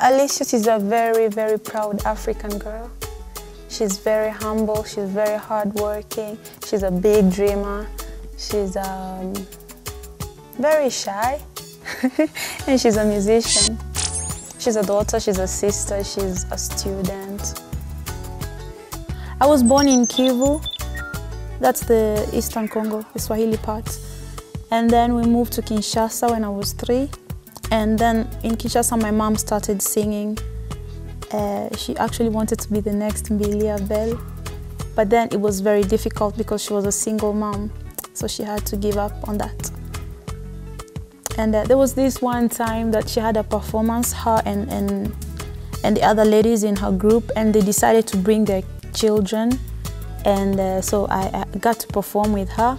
Alicios is a very, very proud African girl. She's very humble, she's very hardworking, she's a big dreamer, she's very shy, and she's a musician. She's a daughter, she's a sister, she's a student. I was born in Kivu, that's the Eastern Congo, the Swahili part. And then we moved to Kinshasa when I was 3. And then in Kinshasa, my mom started singing. She actually wanted to be the next Mbilia Bell. But then it was very difficult because she was a single mom. So she had to give up on that. And there was this one time that she had a performance, her and the other ladies in her group, and they decided to bring their children. And so I got to perform with her.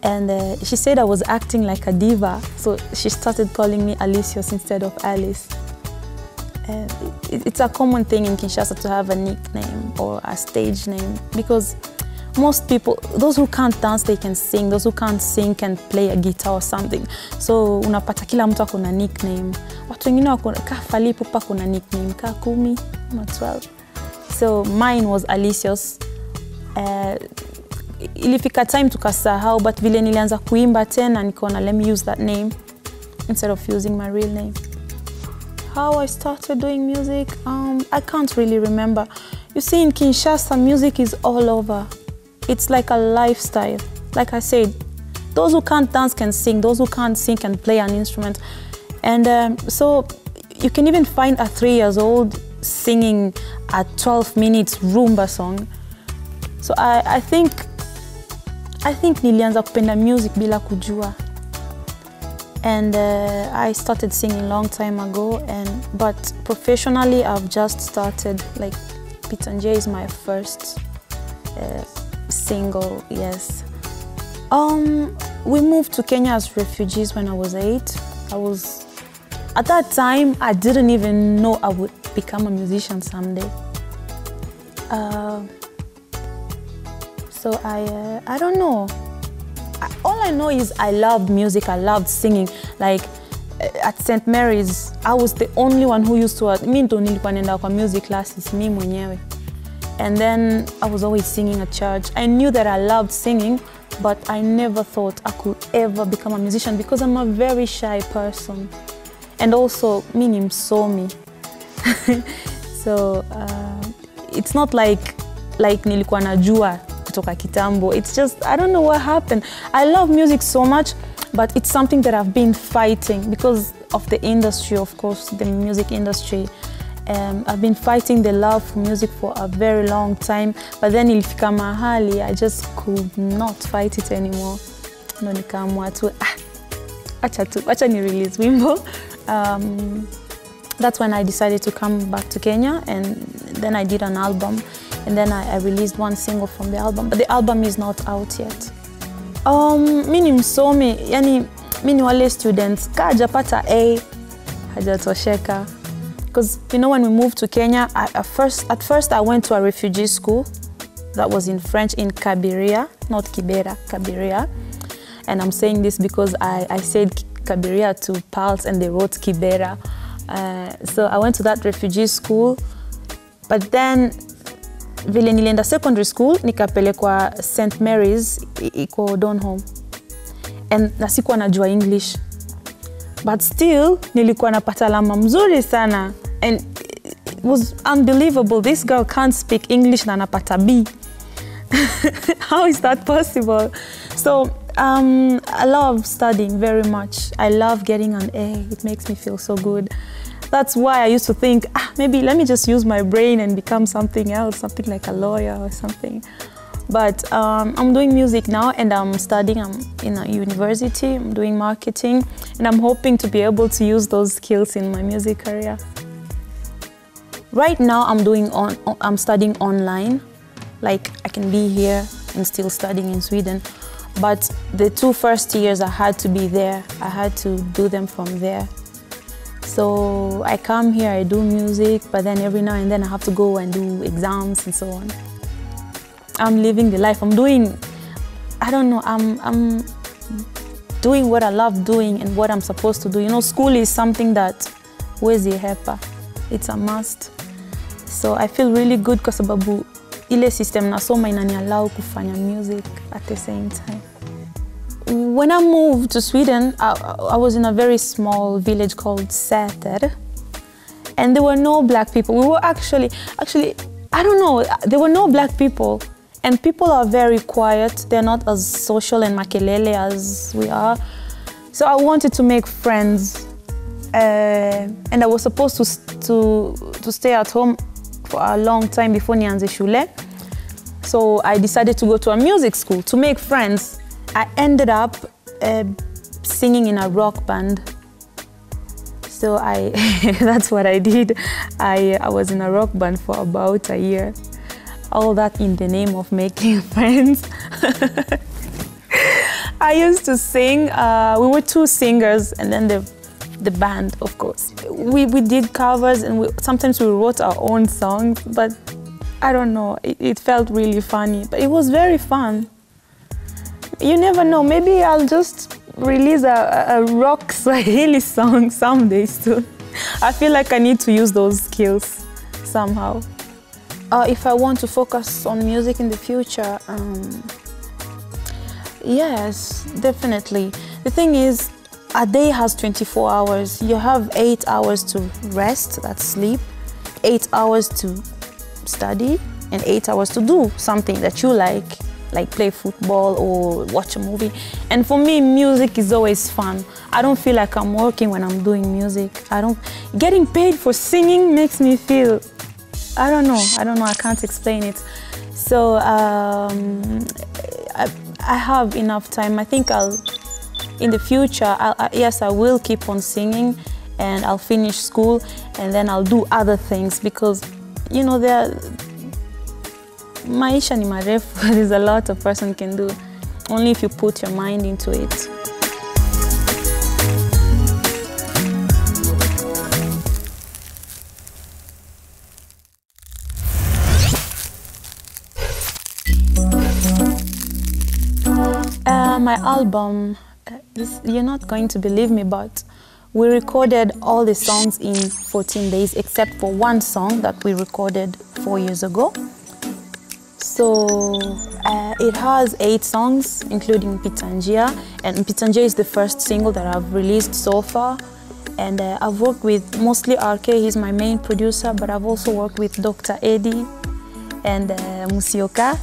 And she said I was acting like a diva, so she started calling me Alicios instead of Alice. It's a common thing in Kinshasa to have a nickname or a stage name because most people, those who can't dance, they can sing. Those who can't sing can play a guitar or something. So unapata kila mtu akona nickname. Watu wengine wako ka Falipo pa kuna nickname ka 10 ama 12. So mine was Alicios. Ilifika time tukasahau, but vile nilianza kuimba tena nikaona let me use that name instead of using my real name. How I started doing music, I can't really remember. You see, in Kinshasa, music is all over. It's like a lifestyle. Like I said, those who can't dance can sing, those who can't sing can play an instrument. And so you can even find a 3-year-old singing a 12 minutes rumba song. So I think nilianza kupenda music bila kujua. And I started singing long time ago, but professionally I've just started, like Pitanje is my first single, yes. We moved to Kenya as refugees when I was 8. At that time, I didn't even know I would become a musician someday. So I don't know. All I know is I loved music, I loved singing. Like at St. Mary's, I was the only one who used to, ndo nilikuwa naenda kwa music classes, mi mwenyewe. And then I was always singing at church. I knew that I loved singing, but I never thought I could ever become a musician because I'm a very shy person. And also, mi ni msomi. So it's not like nilikuwa najua kutoka kitambo. It's just, I don't know what happened. I love music so much, but it's something that I've been fighting because of the industry, of course, the music industry. I've been fighting the love for music for a very long time, but then ilifika mahali, I just could not fight it anymore. No, nikaamua tu, acha ni release wimbo. That's when I decided to come back to Kenya, and then I did an album, and then I released one single from the album, but the album is not out yet. Mi ni msomi, yani mi ni wale students, ka hajapata A, hajatosheka. Because you know, when we moved to Kenya, at first I went to a refugee school that was in French in Kabiria, not Kibera, Kabiria. And I'm saying this because I said Kabiria to pals and they wrote Kibera. So I went to that refugee school, but then vile nilienda secondary school, nikapelekwa St. Mary's, iko Donholm. And nasikuwa najua English. But still, nilikuwa napata alama mzuri sana. And it was unbelievable. This girl can't speak English na napata B. How is that possible? So I love studying very much. I love getting an A. It makes me feel so good. That's why I used to think, maybe let me just use my brain and become something else, something like a lawyer or something. But I'm doing music now, and I'm studying. I'm in a university. I'm doing marketing, and I'm hoping to be able to use those skills in my music career. Right now, I'm studying online. Like, I can be here and still studying in Sweden. But the 2 first years, I had to be there. I had to do them from there. So I come here, I do music, but then every now and then I have to go and do exams and so on. I'm living the life. I'm doing, I don't know, I'm doing what I love doing and what I'm supposed to do. You know, school is something that huwezi hepa. It's a must. So I feel really good kwa sababu ile system nasoma inaniallow kufanya music at the same time. When I moved to Sweden, I was in a very small village called Säter, and there were no black people. We were actually, I don't know, there were no black people, and people are very quiet. They're not as social and makelele as we are. So I wanted to make friends, and I was supposed to stay at home for a long time before nianze shule. So I decided to go to a music school to make friends. I ended up singing in a rock band. So that's what I did. I was in a rock band for about a year. All that in the name of making friends. I used to sing. We were two singers, and then the band, of course. We did covers, and sometimes we wrote our own songs, but I don't know, it felt really funny, but it was very fun. You never know, maybe I'll just release a rock Swahili song someday soon. I feel like I need to use those skills somehow. If I want to focus on music in the future, yes, definitely. The thing is, a day has 24 hours. You have 8 hours to rest, that's sleep, 8 hours to study, and 8 hours to do something that you like play football or watch a movie. And for me, music is always fun. I don't feel like I'm working when I'm doing music. Getting paid for singing makes me feel, I don't know, I can't explain it. So I have enough time. I think in the future, yes, I will keep on singing, and I'll finish school, and then I'll do other things, because, you know, maisha ni marefu. There's a lot a person can do, only if you put your mind into it. My album, you're not going to believe me, but we recorded all the songs in 14 days, except for one song that we recorded 4 years ago. So it has 8 songs, including Pitanjia, and Pitanjia is the first single that I've released so far. And I've worked with mostly RK, he's my main producer, but I've also worked with Dr. Eddie and Musioka.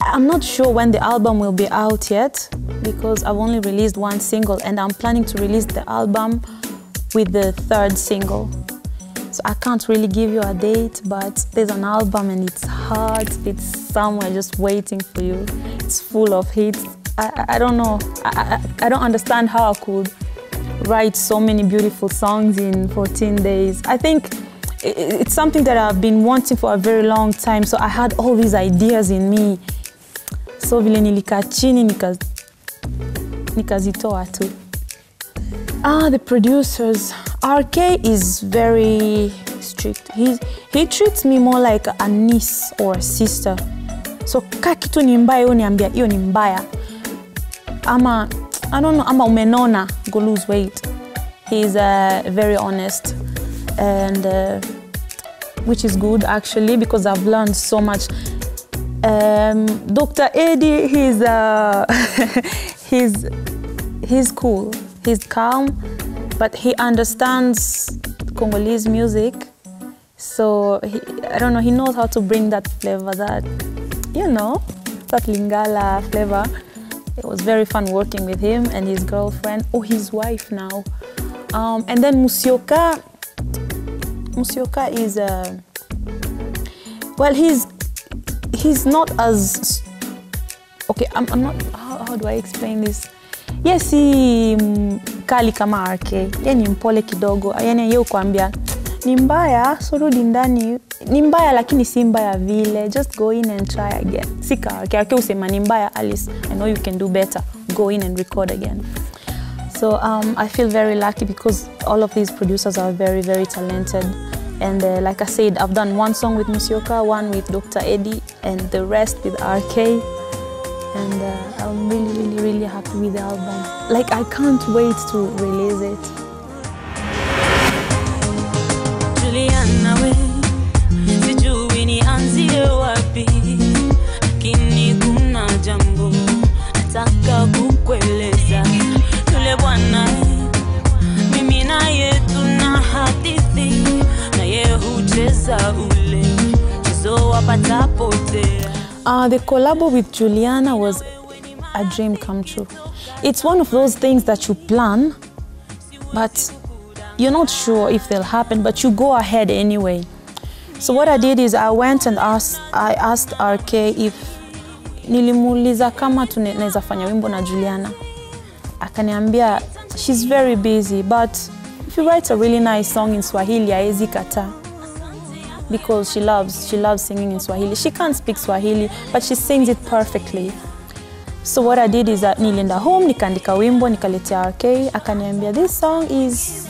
I'm not sure when the album will be out yet, because I've only released one single, and I'm planning to release the album with the 3rd single. So I can't really give you a date, but there's an album and it's hot, it's somewhere just waiting for you. It's full of hits. I don't know, I don't understand how I could write so many beautiful songs in 14 days. I think it's something that I've been wanting for a very long time, so I had all these ideas in me. So vile nilikaa chini nikazitoa tu. The producers. RK is very strict. He treats me more like a niece or a sister. So ka kitu ni mbaya uniambia hiyo ni mbaya. Ama I don't know, ama umenona, go lose weight. He's very honest, and which is good actually, because I've learned so much. Dr. Eddie, he's cool, he's calm, but he understands Congolese music. So I don't know, he knows how to bring that flavor, that, you know, that Lingala flavor. It was very fun working with him and his girlfriend, his wife now. And then Musioka is well, he's not as, okay, I'm not, how do I explain this? Yes, si kali kama RK, yani mpole kidogo, yani yeye kuambia ni mbaya, so rudi ndani, ni mbaya lakini si mbaya vile, just go in and try again. Sika RK usema ni mbaya, Alice, I know you can do better, go in and record again. So I feel very lucky because all of these producers are very, very talented. And like I said, I've done one song with Musioka, one with Dr. Eddie, and the rest with RK. And I'm really, really, really happy with the album. Like, I can't wait to release it. Juliana we, sijui nianzie wapi, lakini kuna jambo nataka kukueleza. Yule bwana mimi naye tuna hadithi, na yeye hucheza ule mchezo wa patapotea. The collab with Juliana was a dream come true. It's one of those things that you plan, but you're not sure if they'll happen, but you go ahead anyway. So what I did is I went and asked RK if nilimuuliza kama tunaweza fanya wimbo na Juliana. Akaniambia she's very busy, but if you write a really nice song in Swahili, haezi kataa. Because she loves singing in Swahili. She can't speak Swahili, but she sings it perfectly. So what I did is nilienda home, nikaandika wimbo, nikaletea RK, akaniambia this song is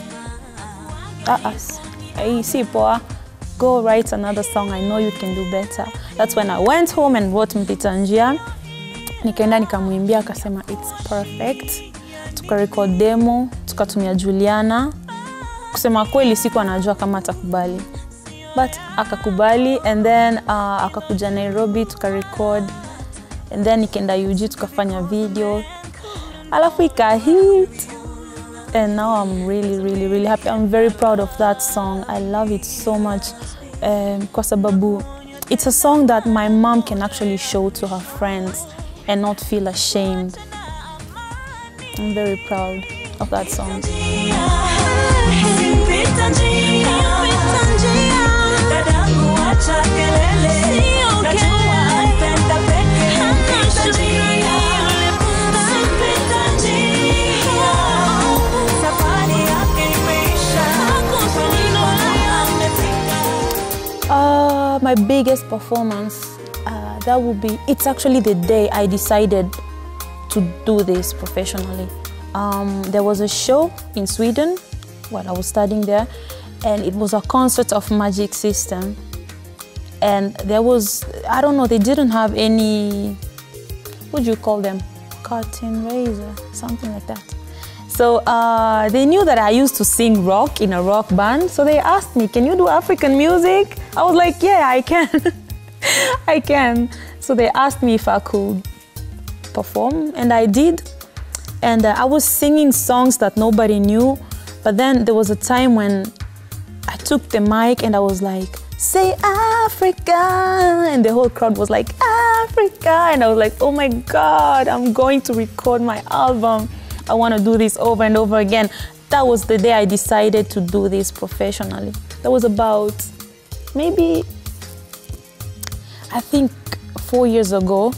si poa. Go write another song. I know you can do better. That's when I went home and wrote Mpita Njia. Nikaenda nikamuimbia, akasema it's perfect. Tukarecord demo, tukatumia Juliana. Kusema kweli siku anajua kama atakubali. But akakubali, and then akakuja Nairobi tukarecord, and then nikaenda UG tukafanya video. Alafu ikahit. And now I'm really happy. I'm very proud of that song. I love it so much. Kwa sababu it's a song that my mom can actually show to her friends and not feel ashamed. I'm very proud of that song. My biggest performance, that would be, it's actually the day I decided to do this professionally. There was a show in Sweden while I was studying there, and it was a concert of Magic System. And there was, I don't know, they didn't have any, what do you call them? Curtain raiser, something like that. So they knew that I used to sing rock in a rock band, so they asked me, can you do African music? I was like, yeah, I can. I can. So they asked me if I could perform, and I did. And I was singing songs that nobody knew, but then there was a time when I took the mic and I was like, say Africa, and the whole crowd was like, Africa, and I was like, oh my God, I'm going to record my album. I want to do this over and over again. That was the day I decided to do this professionally. That was about maybe, I think 4 years ago.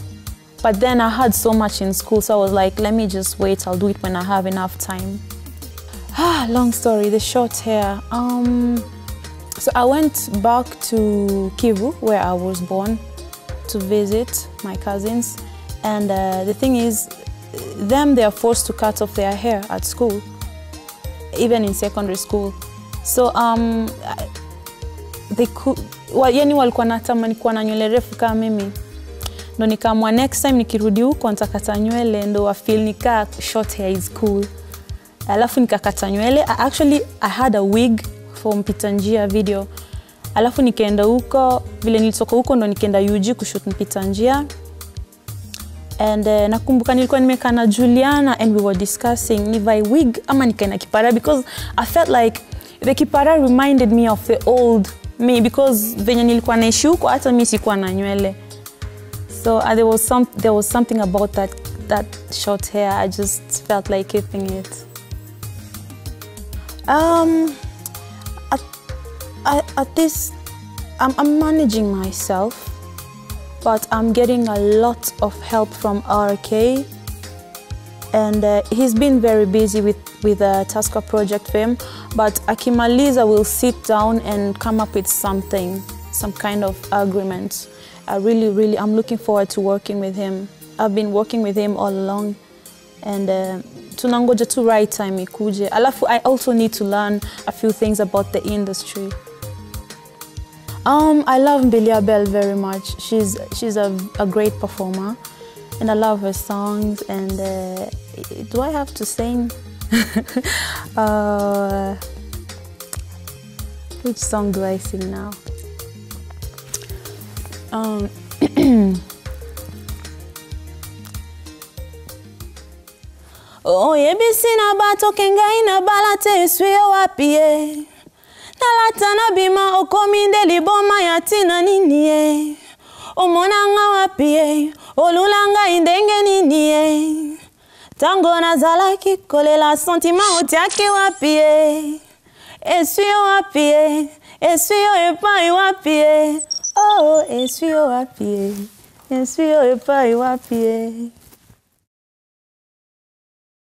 But then I had so much in school, so I was like, let me just wait, I'll do it when I have enough time. Long story, the short hair. So I went back to Kivu, where I was born, to visit my cousins. And the thing is, they are forced to cut off their hair at school, even in secondary school. So they could, yani walikuwa natamani kuwa na nywele refu kama mimi. Ndo nikaamua next time nikirudi huko nitakata nywele ndo wafeel nika short hair is cool. Alafu nikakata nywele. Actually I had a wig for Mpita Njia video. Alafu nikaenda huko, vile nilitoka huko ndo nikaenda UG kushoot Mpita Njia. And nakumbuka nilikuwa nimekaa na Juliana and we were discussing nivae wig ama nikae na kipara, because I felt like the kipara reminded me of the old me, because venye nilikuwa naishi huko hata mimi sikuwa na nywele. So there was something about that short hair. I just felt like keeping it. At this, I'm managing myself, but I'm getting a lot of help from RK, and he's been very busy with the Tasker project for him. But akimaliza will sit down and come up with something, some kind of agreement. I'm looking forward to working with him. I've been working with him all along, and tunangoja tu right time ikuje. Alafu I also need to learn a few things about the industry. I love Mbilia Bell very much. She's a great performer, and I love her songs. And do I have to sing? Which song do I sing now? Oh, yebisi na bato kengai na balate suyo wapie. Talata na bima okominde liboma ya tina nini. Omonanga wapie, olulanga indenge nini. Tango na zalaki kolela sentiment otiaki wapie. Esuyo wapie, esuyo epai wapie. Oh, esuyo wapie, esuyo epai wapie.